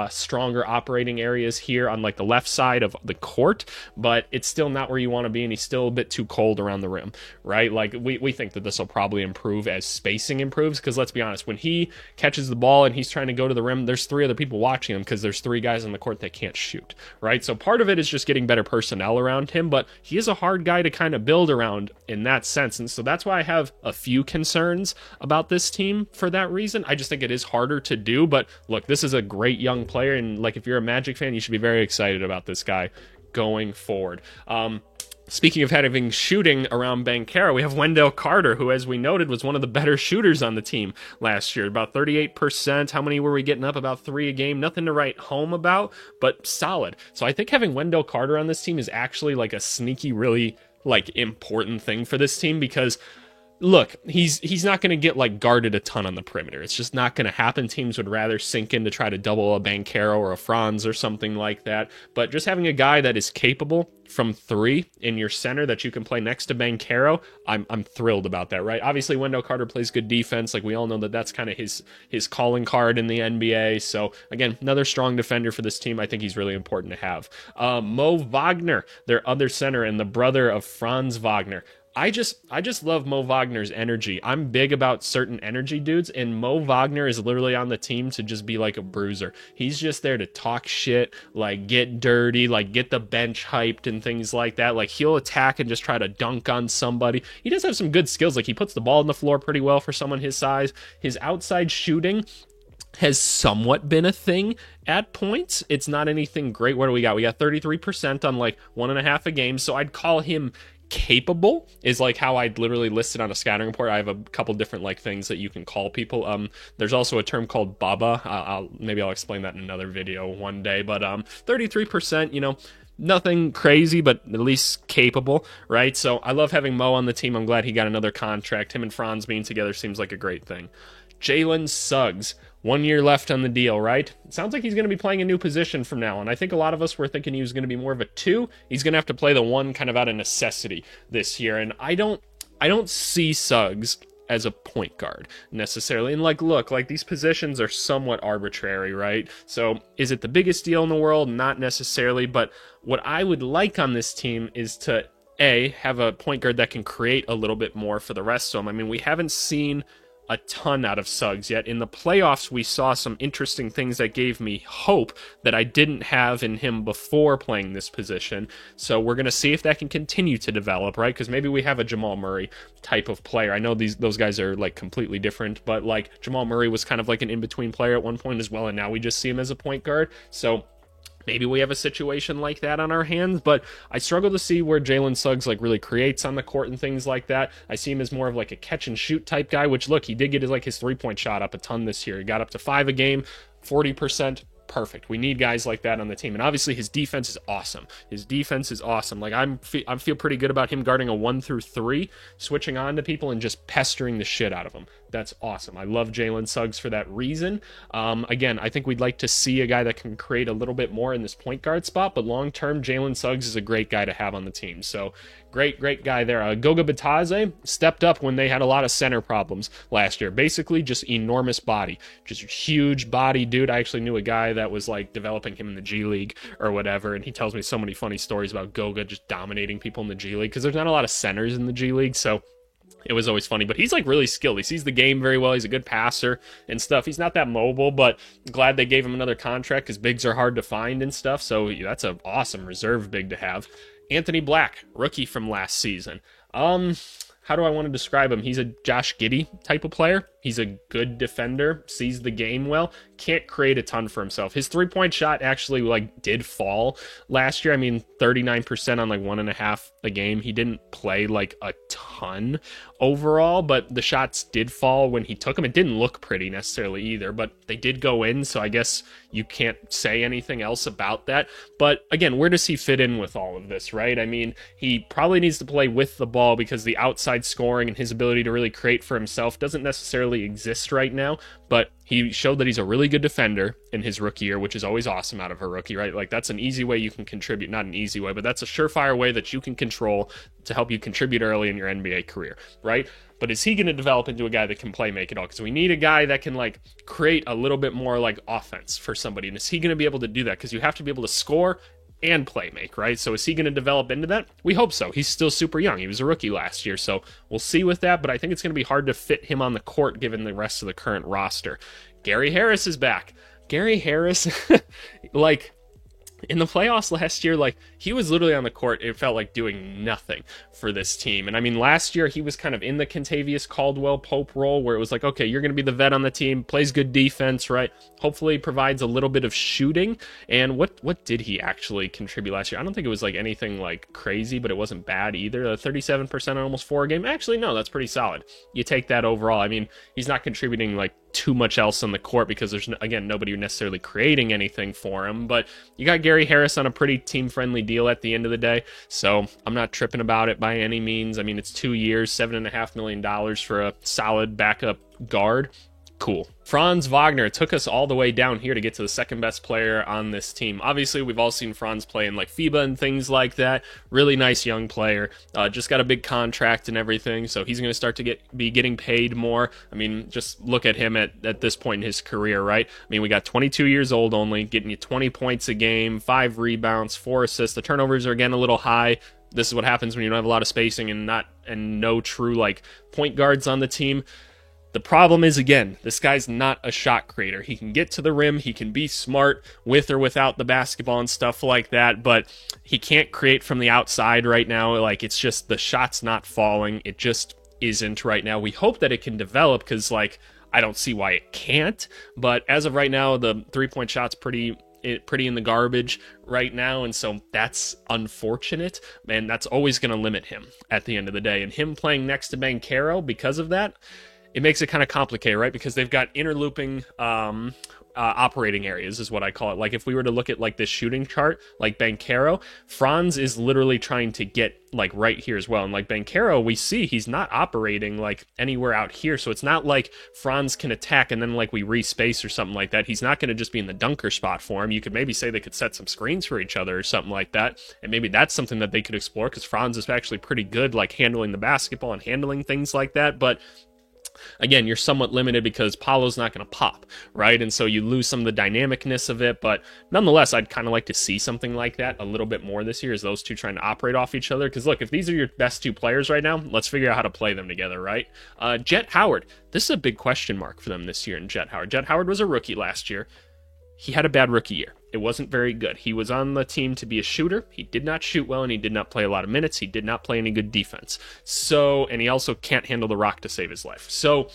stronger operating areas here on like the left side of the court, but it's still not where you want to be, and he's still a bit too cold around the rim, right? Like, we think that this will probably improve as spacing improves, because let's be honest, when he catches the ball and he's trying to go to the rim, there's 3 other people watching him because there's 3 guys on the court that can't shoot, right? So part of it is just getting better personnel around him, but he is a hard guy to kind of build around in that sense, and so that's why I have a few concerns about this team for that reason. I just think it is harder to do, but look, this is a great young player, and like, if you're a Magic fan, you should be very excited about this guy going forward. Speaking of having shooting around Banchero, we have Wendell Carter, who, as we noted, was one of the better shooters on the team last year. About 38%. How many were we getting up? About 3 a game. Nothing to write home about, but solid. So I think having Wendell Carter on this team is actually like a sneaky, really like important thing for this team, because look, he's not going to get like guarded a ton on the perimeter. It's just not going to happen. Teams would rather sink in to try to double a Banchero or a Franz or something like that. But just having a guy that is capable from 3 in your center that you can play next to Banchero, I'm thrilled about that, right? Obviously, Wendell Carter plays good defense. Like we all know that's kind of his calling card in the NBA. So again, another strong defender for this team. I think he's really important to have. Mo Wagner, their other center and the brother of Franz Wagner. I just love Mo Wagner's energy. I'm big about certain energy dudes, and Mo Wagner is literally on the team to just be like a bruiser. He's just there to talk shit, like get dirty, like get the bench hyped and things like that. Like he'll attack and just try to dunk on somebody. He does have some good skills. Like he puts the ball on the floor pretty well for someone his size. His outside shooting has somewhat been a thing at points. It's not anything great. What do we got? We got 33% on like 1.5 a game. So I'd call him capable, is like how I'd literally list it on a scouting report. I have a couple different like things that you can call people. There's also a term called Baba. Maybe I'll explain that in another video one day. But 33%, you know, nothing crazy, but at least capable, right? So I love having Mo on the team. I'm glad he got another contract. Him and Franz being together seems like a great thing. Jalen Suggs, 1 year left on the deal, right? It sounds like he's going to be playing a new position from now on. I think a lot of us were thinking he was going to be more of a 2. He's going to have to play the 1 kind of out of necessity this year. And I don't see Suggs as a point guard necessarily. And like, look, like these positions are somewhat arbitrary, right? So is it the biggest deal in the world? Not necessarily. But what I would like on this team is to have a point guard that can create a little bit more for the rest of them. I mean, we haven't seen a ton out of Suggs yet. In the playoffs, we saw some interesting things that gave me hope that I didn't have in him before playing this position. So we're going to see if that can continue to develop, right? Because maybe we have a Jamal Murray type of player. I know those guys are like completely different, but like Jamal Murray was kind of like an in-between player at one point as well, and now we just see him as a point guard. So maybe we have a situation like that on our hands, but I struggle to see where Jalen Suggs like really creates on the court and things like that. I see him as more of like a catch and shoot type guy, which look, he did get his 3-point shot up a ton this year. He got up to 5 a game, 40%. Perfect. We need guys like that on the team. And obviously his defense is awesome. Like I feel pretty good about him guarding a 1 through 3, switching on to people and just pestering the shit out of them. That's awesome. I love Jalen Suggs for that reason. Again, I think we'd like to see a guy that can create a little bit more in this point guard spot, but long term, Jalen Suggs is a great guy to have on the team. So great guy there. Goga Bitadze stepped up when they had a lot of center problems last year. Basically, just enormous body, just huge body dude. I actually knew a guy that was like developing him in the G League or whatever, and he tells me so many funny stories about Goga just dominating people in the G League because there's not a lot of centers in the G League, so it was always funny. But he's like really skilled. He sees the game very well. He's a good passer and stuff. He's not that mobile, but glad they gave him another contract because bigs are hard to find and stuff. So that's an awesome reserve big to have. Anthony Black, rookie from last season. How do I want to describe him? He's a Josh Giddey type of player. He's a good defender, sees the game well, can't create a ton for himself. His 3-point shot actually did fall last year. I mean, 39% on 1.5 a game. He didn't play a ton overall, but the shots did fall when he took them. It didn't look pretty necessarily either, but they did go in, so I guess you can't say anything else about that. But again, where does he fit in with all of this, right? I mean, he probably needs to play with the ball because the outside scoring and his ability to really create for himself doesn't necessarily exist right now, but he showed that he's a really good defender in his rookie year, which is always awesome out of a rookie, right? That's an easy way you can contribute. Not an easy way, but that's a surefire way that you can control to help you contribute early in your NBA career, right? But is he going to develop into a guy that can play make it all? Because we need a guy that can create a little bit more offense for somebody. And is he going to be able to do that? Because you have to be able to score and play make, right? So is he going to develop into that? We hope so. He's still super young. He was a rookie last year, so we'll see with that, but I think it's going to be hard to fit him on the court given the rest of the current roster. Gary Harris is back. Gary Harris, in the playoffs last year, like, he was literally on the court, it felt like doing nothing for this team. And I mean, last year he was kind of in the Kentavious Caldwell Pope role, where it was like, okay, you're going to be the vet on the team, plays good defense, right? Hopefully provides a little bit of shooting. And what did he actually contribute last year? I don't think it was like anything like crazy, but it wasn't bad either. 37% on almost 4 a game. Actually, no, that's pretty solid. You take that overall. I mean, he's not contributing like too much else on the court because there's, again, nobody necessarily creating anything for him. But you got Gary Harris on a pretty team-friendly deal at the end of the day, so I'm not tripping about it by any means. I mean, it's 2 years, $7.5 million for a solid backup guard. Cool. Franz Wagner took us all the way down here to get to the second best player on this team. Obviously, we've all seen Franz play in like FIBA and things like that. Really nice young player. Just got a big contract and everything, so he's going to start to be getting paid more. I mean, just look at him at this point in his career, right? I mean, we got 22 years old only, getting you 20 points a game, 5 rebounds, 4 assists. The turnovers are again a little high. This is what happens when you don't have a lot of spacing and no true like point guards on the team. The problem is, again, this guy's not a shot creator. He can get to the rim, he can be smart with or without the basketball and stuff like that, but he can't create from the outside right now. Like, it's just, the shot's not falling. It just isn't right now. We hope that it can develop, because, like, I don't see why it can't, but as of right now, the three-point shot's pretty in the garbage right now, and so that's unfortunate, and that's always going to limit him at the end of the day. And him playing next to Banchero, because of that, it makes it kind of complicated, right? Because they've got interlooping operating areas, is what I call it. Like, if we were to look at like this shooting chart, like Banchero, Franz is literally trying to get like right here as well. And like Banchero, we see he's not operating like anywhere out here. So it's not like Franz can attack and then like we respace or something like that. He's not going to just be in the dunker spot for him. You could maybe say they could set some screens for each other or something like that. And maybe that's something that they could explore, because Franz is actually pretty good like handling the basketball and handling things like that. But again, you're somewhat limited because Paolo's not going to pop, right? And so you lose some of the dynamicness of it, but nonetheless, I'd kind of like to see something like that a little bit more this year, as those two trying to operate off each other. Because look, if these are your best 2 players right now, let's figure out how to play them together, right? Jett Howard, this is a big question mark for them this year in Jett Howard. Jett Howard was a rookie last year. He had a bad rookie year. It wasn't very good. He was on the team to be a shooter. He did not shoot well, and he did not play a lot of minutes. He did not play any good defense. So, and he also can't handle the rock to save his life. So,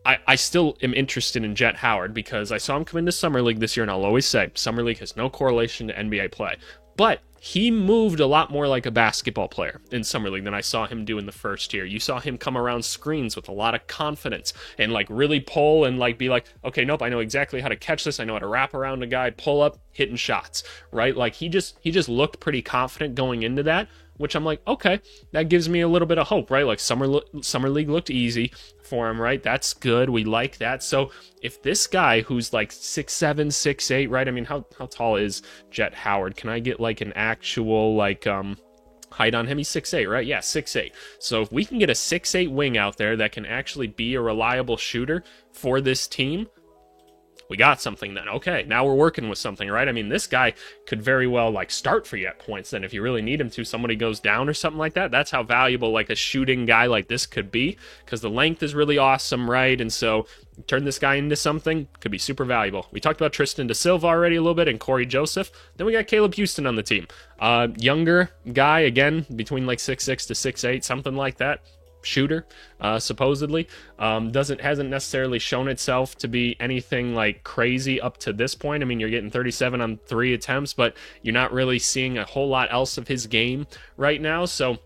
I still am interested in Jett Howard, because I saw him come into Summer League this year, and I'll always say, Summer League has no correlation to NBA play. But he moved a lot more like a basketball player in Summer League than I saw him do in the first year. You saw him come around screens with a lot of confidence and like really pull and like be like, okay, nope, I know exactly how to catch this. I know how to wrap around a guy, pull up, hitting shots, right? Like he just looked pretty confident going into that, which I'm like, okay, that gives me a little bit of hope, right? Like Summer League looked easy for him, right? That's good. We like that. So if this guy who's like 6'7", 6'8", right? I mean, how tall is Jett Howard? Can I get like an actual like height on him? He's 6'8", right? Yeah, 6'8". So if we can get a 6'8" wing out there that can actually be a reliable shooter for this team, we got something then. Okay, now we're working with something, right? I mean, this guy could very well like start for you at points then if you really need him to. Somebody goes down or something like that. That's how valuable like a shooting guy like this could be, because the length is really awesome, right? And so turn this guy into something, could be super valuable. We talked about Tristan da Silva already a little bit and Corey Joseph. Then we got Caleb Houston on the team. Younger guy, again, between like 6'6" to 6'8", something like that. Shooter, supposedly. Hasn't necessarily shown itself to be anything like crazy up to this point. I mean, you're getting 37 on 3 attempts, but you're not really seeing a whole lot else of his game right now. So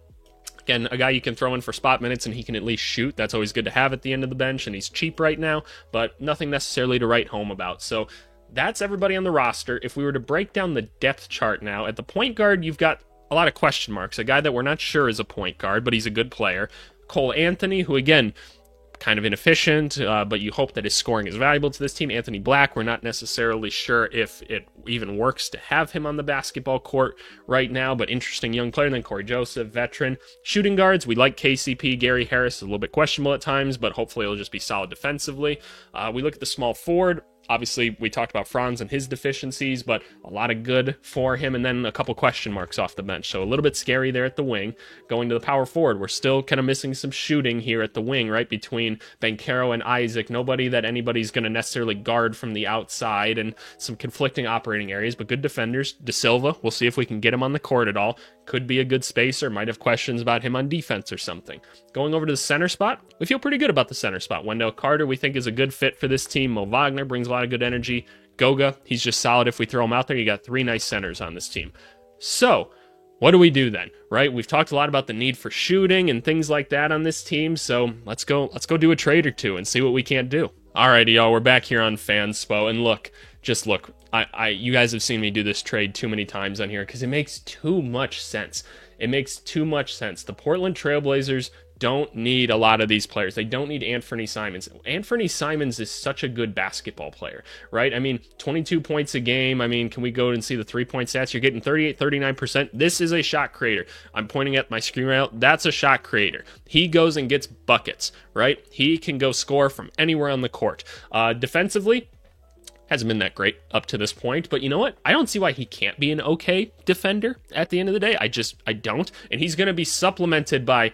again, a guy you can throw in for spot minutes and he can at least shoot. That's always good to have at the end of the bench, and he's cheap right now, but nothing necessarily to write home about. So that's everybody on the roster. If we were to break down the depth chart now, at the point guard, you've got a lot of question marks. A guy that we're not sure is a point guard, but he's a good player. Cole Anthony, who again, kind of inefficient, but you hope that his scoring is valuable to this team. Anthony Black, we're not necessarily sure if it even works to have him on the basketball court right now, but interesting young player. And then Corey Joseph, veteran. Shooting guards, we like KCP. Gary Harris is a little bit questionable at times, but hopefully it'll just be solid defensively. We look at the small forward. Obviously, we talked about Franz and his deficiencies, but a lot of good for him, and then a couple question marks off the bench. So a little bit scary there at the wing. Going to the power forward, we're still kind of missing some shooting here at the wing, right, between Banchero and Isaac. Nobody that anybody's going to necessarily guard from the outside, and some conflicting operating areas, but good defenders. De Silva, we'll see if we can get him on the court at all. Could be a good spacer, might have questions about him on defense or something. Going over to the center spot, we feel pretty good about the center spot. Wendell Carter, we think, is a good fit for this team. Mo Wagner brings a lot of good energy. Goga, he's just solid if we throw him out there. You got 3 nice centers on this team. So, what do we do then, right? We've talked a lot about the need for shooting and things like that on this team, so let's go do a trade or two and see what we can't do. Alrighty, y'all, we're back here on Fanspo, and look, you guys have seen me do this trade too many times on here because it makes too much sense. It makes too much sense. The Portland Trailblazers don't need a lot of these players. They don't need Anthony Simons. Anthony Simons is such a good basketball player, right? I mean, 22 points a game. I mean, can we go and see the 3-point stats? You're getting 38, 39%. This is a shot creator. I'm pointing at my screen right now. That's a shot creator. He goes and gets buckets, right? He can go score from anywhere on the court. Defensively, hasn't been that great up to this point, but you know what? I don't see why he can't be an okay defender at the end of the day. I don't. And he's going to be supplemented by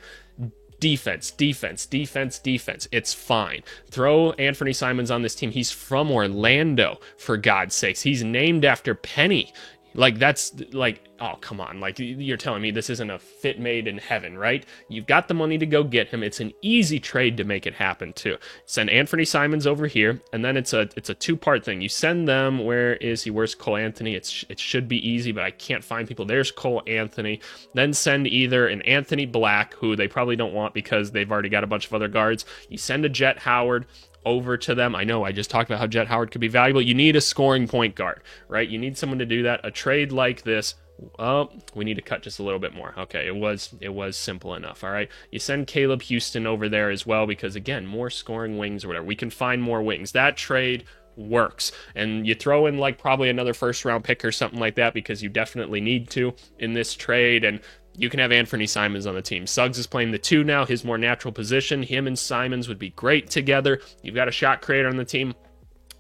defense. It's fine. Throw Anthony Simons on this team. He's from Orlando, for God's sakes. He's named after Penny. Like, that's like, oh, come on. Like, you're telling me this isn't a fit made in heaven, right? You've got the money to go get him. It's an easy trade to make it happen, too. Send Anthony Simons over here, and then it's a two-part thing. You send them, where is he? Where's Cole Anthony? It should be easy, but I can't find people. There's Cole Anthony. Then send either an Anthony Black, who they probably don't want because they've already got a bunch of other guards. You send a Jet Howard over to them. I know I just talked about how Jet Howard could be valuable. You need a scoring point guard, right? You need someone to do that. A trade like this, oh, we need to cut just a little bit more. Okay, it was simple enough, all right? You send Caleb Houston over there as well because, again, more scoring wings or whatever. We can find more wings. That trade works. And you throw in like probably another first-round pick or something like that because you definitely need to in this trade, and you can have Anthony Simons on the team. Suggs is playing the 2 now, his more natural position. Him and Simons would be great together. You've got a shot creator on the team.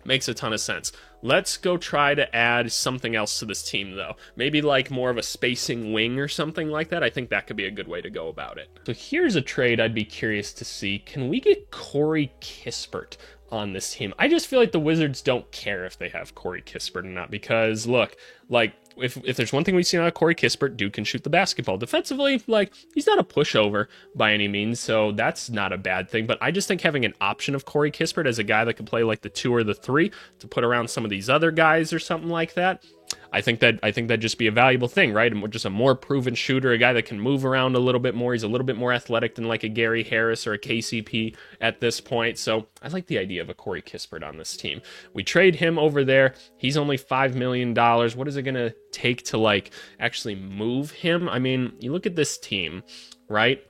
Makes a ton of sense. Let's go try to add something else to this team, though. Maybe like more of a spacing wing or something like that. I think that could be a good way to go about it. So here's a trade I'd be curious to see. Can we get Corey Kispert on this team? I just feel like the Wizards don't care if they have Corey Kispert or not because, look, like, if there's one thing we've seen out of Corey Kispert, dude can shoot the basketball. Defensively, like, he's not a pushover by any means, so that's not a bad thing. But I just think having an option of Corey Kispert as a guy that can play like the 2 or the 3 to put around some of these other guys or something like that, I think that'd just be a valuable thing, right? And just a more proven shooter, a guy that can move around a little bit more. He's a little bit more athletic than like a Gary Harris or a KCP at this point. So I like the idea of a Corey Kispert on this team. We trade him over there. He's only $5 million. What is it going to take to like actually move him? I mean, you look at this team, right?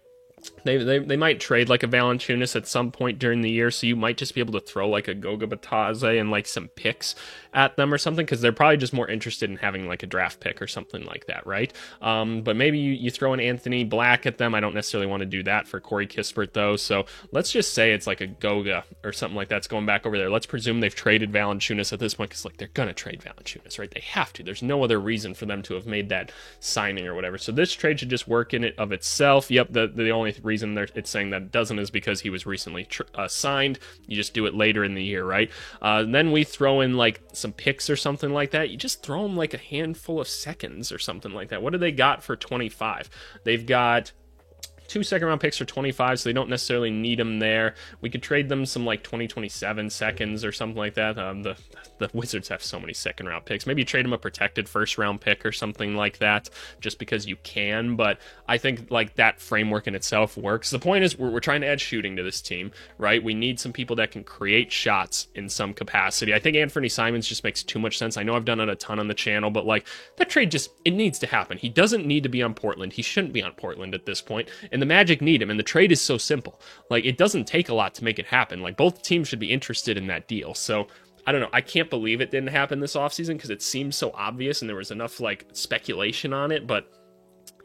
They might trade like a Valanciunas at some point during the year, so you might just be able to throw like a Goga Batadze and like some picks at them or something, because they're probably just more interested in having like a draft pick or something like that, right? But maybe you throw an Anthony Black at them. I don't necessarily want to do that for Corey Kispert, though, so let's just say it's like a Goga or something like that's going back over there. Let's presume they've traded Valanciunas at this point, because like they're going to trade Valanciunas, right? They have to. There's no other reason for them to have made that signing or whatever. So this trade should just work in it of itself. Yep, the only reason it's saying that it doesn't is because he was recently signed. You just do it later in the year, right? Then we throw in like some picks or something like that. You just throw them like a handful of seconds or something like that. What do they got for 25? They've got 2 second-round picks for 25, so they don't necessarily need them there. We could trade them some like 2027 seconds or something like that. The Wizards have so many second-round picks. Maybe you trade them a protected first-round pick or something like that, just because you can. But I think like that framework in itself works. The point is we're trying to add shooting to this team, right? We need some people that can create shots in some capacity. I think Anthony Simons just makes too much sense. I know I've done it a ton on the channel, but like that trade it needs to happen. He doesn't need to be on Portland. He shouldn't be on Portland at this point. And the Magic need him, and the trade is so simple. Like, it doesn't take a lot to make it happen. Like, both teams should be interested in that deal. So I don't know. I can't believe it didn't happen this offseason because it seems so obvious and there was enough like speculation on it, but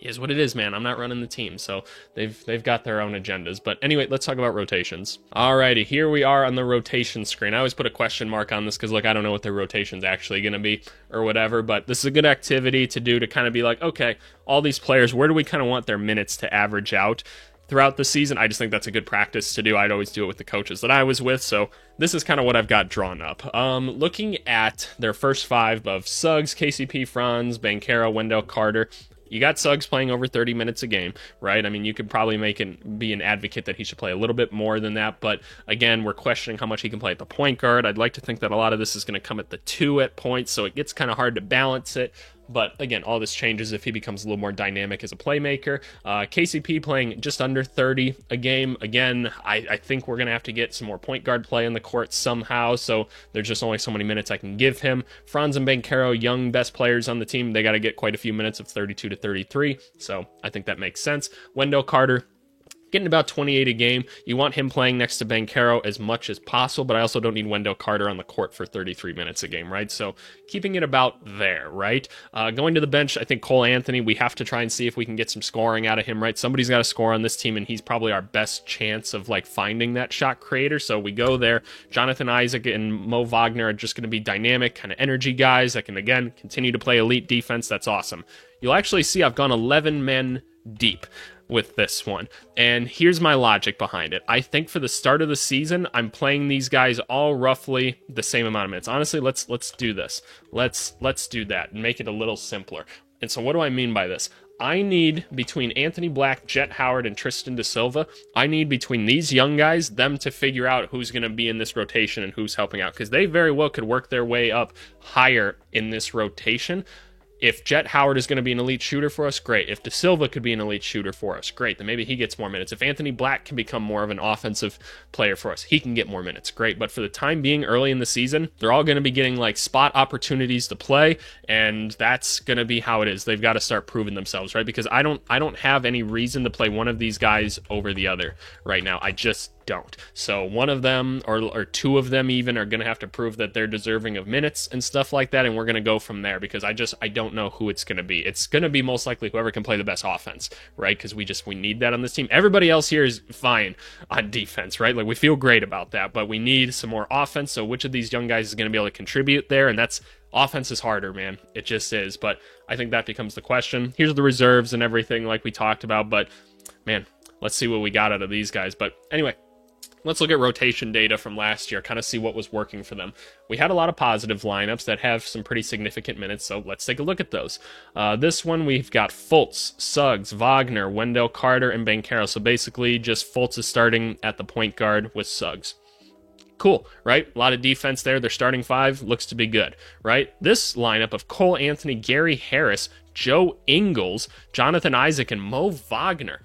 Is what it is, man. I'm not running the team, so they've got their own agendas. But anyway, let's talk about rotations. Alrighty, here we are on the rotation screen. I always put a question mark on this because, look, I don't know what their rotation's actually going to be or whatever, but this is a good activity to do to kind of be like, okay, all these players, where do we kind of want their minutes to average out throughout the season? I just think that's a good practice to do. I'd always do it with the coaches that I was with, so this is kind of what I've got drawn up. Looking at their first five of Suggs, KCP, Franz, Banchero, Wendell Carter. You got Suggs playing over 30 minutes a game, right? I mean, you could probably be an advocate that he should play a little bit more than that, but again, we're questioning how much he can play at the point guard. I'd like to think that a lot of this is going to come at the 2 at points, so it gets kind of hard to balance it. But again, all this changes if he becomes a little more dynamic as a playmaker. KCP playing just under 30 a game. Again, I think we're going to have to get some more point guard play in the court somehow, so there's just only so many minutes I can give him. Franz and Banchero, young best players on the team, they got to get quite a few minutes of 32 to 33, so I think that makes sense. Wendell Carter, getting about 28 a game. You want him playing next to Banchero as much as possible, but I also don't need Wendell Carter on the court for 33 minutes a game, right? So keeping it about there, right? Going to the bench, I think Cole Anthony, we have to try and see if we can get some scoring out of him, right? Somebody's got to score on this team, and he's probably our best chance of like finding that shot creator. So we go there. Jonathan Isaac and Mo Wagner are just going to be dynamic kind of energy guys that can, again, continue to play elite defense. That's awesome. You'll actually see I've gone 11 men deep with this one. And here's my logic behind it. I think for the start of the season, I'm playing these guys all roughly the same amount of minutes. Honestly, let's do this. Let's do that and make it a little simpler. And so what do I mean by this? I need between Anthony Black, Jet Howard, and Tristan da Silva, I need between these young guys, them to figure out who's going to be in this rotation and who's helping out, because they very well could work their way up higher in this rotation. If Jet Howard is going to be an elite shooter for us, great. If Da Silva could be an elite shooter for us, great. Then maybe he gets more minutes. If Anthony Black can become more of an offensive player for us, he can get more minutes, great. But for the time being, early in the season, they're all going to be getting like spot opportunities to play, and that's going to be how it is. They've got to start proving themselves, right? Because I don't have any reason to play one of these guys over the other right now. I just don't. So one of them or two of them even are going to have to prove that they're deserving of minutes and stuff like that, and we're going to go from there, because I don't know who it's going to be. It's going to be most likely whoever can play the best offense, right? Because we need that on this team. Everybody else here is fine on defense, right? Like, we feel great about that, but we need some more offense. So which of these young guys is going to be able to contribute there? And that's, offense is harder, man. It just is. But I think that becomes the question. Here's the reserves and everything like we talked about, but man, let's see what we got out of these guys. But anyway, let's look at rotation data from last year, kind of see what was working for them. We had a lot of positive lineups that have some pretty significant minutes, so let's take a look at those. This one, we've got Fultz, Suggs, Wagner, Wendell Carter, and Banchero. So basically, just Fultz is starting at the point guard with Suggs. Cool, right? A lot of defense there. Their starting five looks to be good, right? This lineup of Cole Anthony, Gary Harris, Joe Ingles, Jonathan Isaac, and Mo Wagner.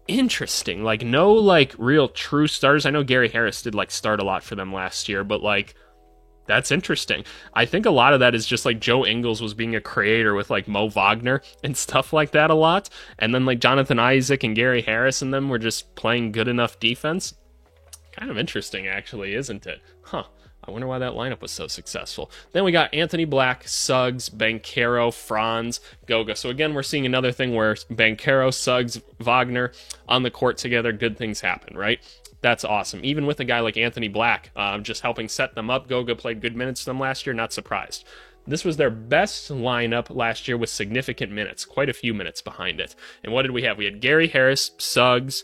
Interesting. Like, no, like, real true starters. I know Gary Harris did, like, start a lot for them last year, but, like, that's interesting. I think a lot of that is just, like, Joe Ingles was being a creator with, like, Mo Wagner and stuff like that a lot, and then, like, Jonathan Isaac and Gary Harris and them were just playing good enough defense. Kind of interesting, actually, isn't it? Huh. I wonder why that lineup was so successful. Then we got Anthony Black, Suggs, Banchero, Franz, Goga. So again, we're seeing another thing where Banchero, Suggs, Wagner on the court together, good things happen, right? That's awesome. Even with a guy like Anthony Black, just helping set them up. Goga played good minutes for them last year, not surprised. This was their best lineup last year with significant minutes, quite a few minutes behind it. And what did we have? We had Gary Harris, Suggs,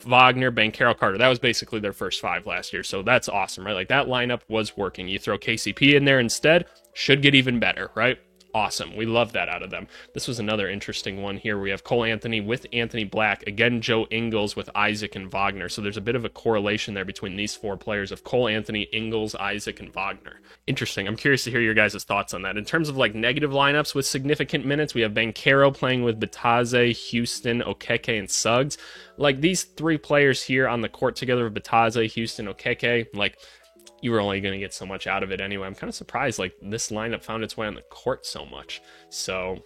Wagner, Banchero, Carter. That was basically their first five last year, so that's awesome, right? Like, that lineup was working. You throw KCP in there instead, should get even better, right? Awesome. We love that out of them. This was another interesting one here. We have Cole Anthony with Anthony Black. Again, Joe Ingles with Isaac and Wagner. So there's a bit of a correlation there between these four players of Cole Anthony, Ingles, Isaac, and Wagner. Interesting. I'm curious to hear your guys' thoughts on that. In terms of, like, negative lineups with significant minutes, we have Banchero playing with Bataze, Houston, Okeke, and Suggs. Like, these three players here on the court together with Bataze, Houston, Okeke, like, you were only going to get so much out of it anyway. I'm kind of surprised, like, this lineup found its way on the court so much. So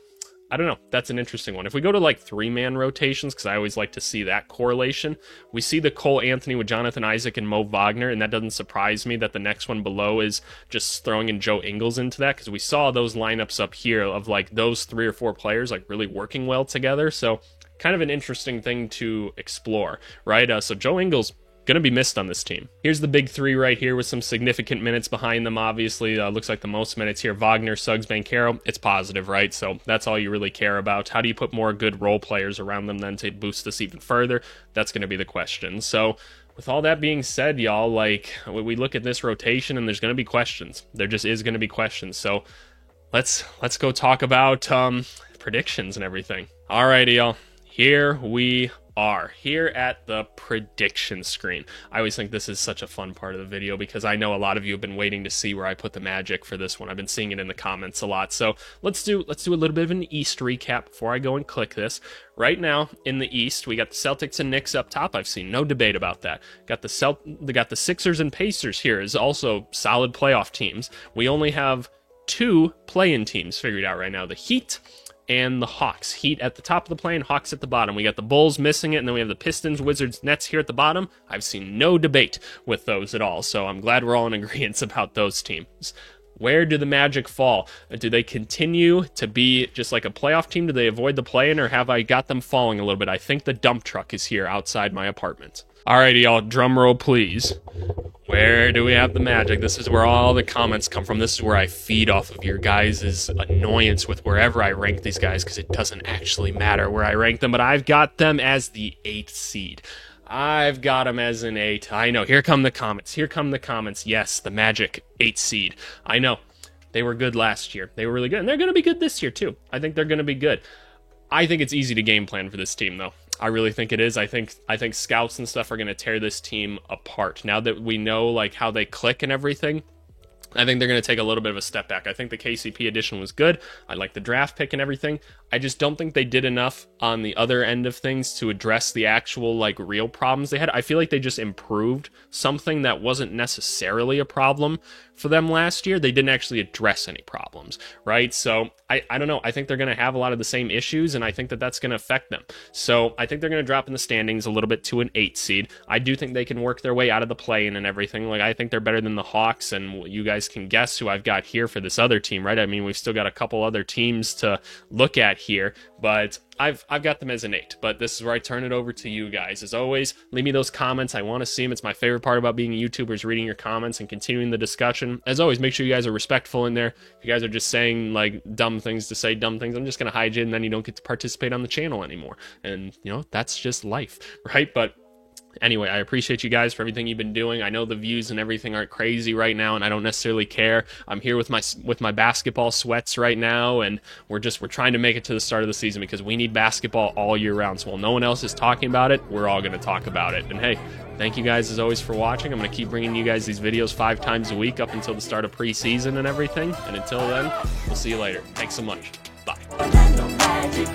I don't know. That's an interesting one. If we go to like 3-man rotations, because I always like to see that correlation, we see the Cole Anthony with Jonathan Isaac and Mo Wagner, and that doesn't surprise me that the next one below is just throwing in Joe Ingles into that, because we saw those lineups up here of like those 3 or 4 players like really working well together. So kind of an interesting thing to explore, right? So Joe Ingles, going to be missed on this team. Here's the big 3 right here with some significant minutes behind them, obviously. Looks like the most minutes here. Wagner, Suggs, Banchero. It's positive, right? So that's all you really care about. How do you put more good role players around them then to boost this even further? That's going to be the question. So with all that being said, y'all, like, we look at this rotation and there's going to be questions. There just is going to be questions. So let's go talk about predictions and everything. Alrighty, y'all. Here we are here at the prediction screen. I always think this is such a fun part of the video because I know a lot of you have been waiting to see where I put the magic for this one. I've been seeing it in the comments a lot. So let's do a little bit of an East recap before I go and click this. Right now in the East, we got the Celtics and Knicks up top. I've seen no debate about that. Got the Sixers and Pacers here is also solid playoff teams. We only have 2 play-in teams figured out right now. The Heat and the Hawks. Heat at the top of the plane, Hawks at the bottom. We got the Bulls missing it, and then we have the Pistons, Wizards, Nets here at the bottom. I've seen no debate with those at all, so I'm glad we're all in agreement about those teams. Where do the Magic fall? Do they continue to be just like a playoff team? Do they avoid the play-in, or have I got them falling a little bit? I think the dump truck is here outside my apartment. Alrighty, y'all, drum roll, please. Where do we have the Magic? This is where all the comments come from. This is where I feed off of your guys' annoyance with wherever I rank these guys, because it doesn't actually matter where I rank them, but I've got them as the 8th seed. I've got them as an 8. I know. Here come the comments. Here come the comments. Yes, the Magic 8th seed. I know. They were good last year. They were really good, and they're going to be good this year, too. I think they're going to be good. I think it's easy to game plan for this team, though. I really think it is. I think scouts and stuff are going to tear this team apart. Now that we know like how they click and everything, I think they're going to take a little bit of a step back. I think the KCP edition was good. I like the draft pick and everything. I just don't think they did enough on the other end of things to address the actual like real problems they had. I feel like they just improved something that wasn't necessarily a problem for them last year. They didn't actually address any problems, right? So I don't know. I think they're going to have a lot of the same issues, and I think that that's going to affect them. So I think they're going to drop in the standings a little bit to an 8 seed. I do think they can work their way out of the play-in and everything. Like, I think they're better than the Hawks, and you guys can guess who I've got here for this other team, right? I mean, we've still got a couple other teams to look at here, but I've got them as an 8, but this is where I turn it over to you guys. As always, leave me those comments. I want to see them. It's my favorite part about being a YouTuber is reading your comments and continuing the discussion. As always, make sure you guys are respectful in there. If you guys are just saying like dumb things to say dumb things, I'm just going to hide you, and then you don't get to participate on the channel anymore. And, you know, that's just life, right? But anyway, I appreciate you guys for everything you've been doing. I know the views and everything aren't crazy right now, and I don't necessarily care. I'm here with my basketball sweats right now, and we're trying to make it to the start of the season because we need basketball all year round. So while no one else is talking about it, we're all going to talk about it. And hey, thank you guys as always for watching. I'm going to keep bringing you guys these videos 5 times a week up until the start of preseason and everything. And until then, we'll see you later. Thanks so much. Bye. Orlando Magic.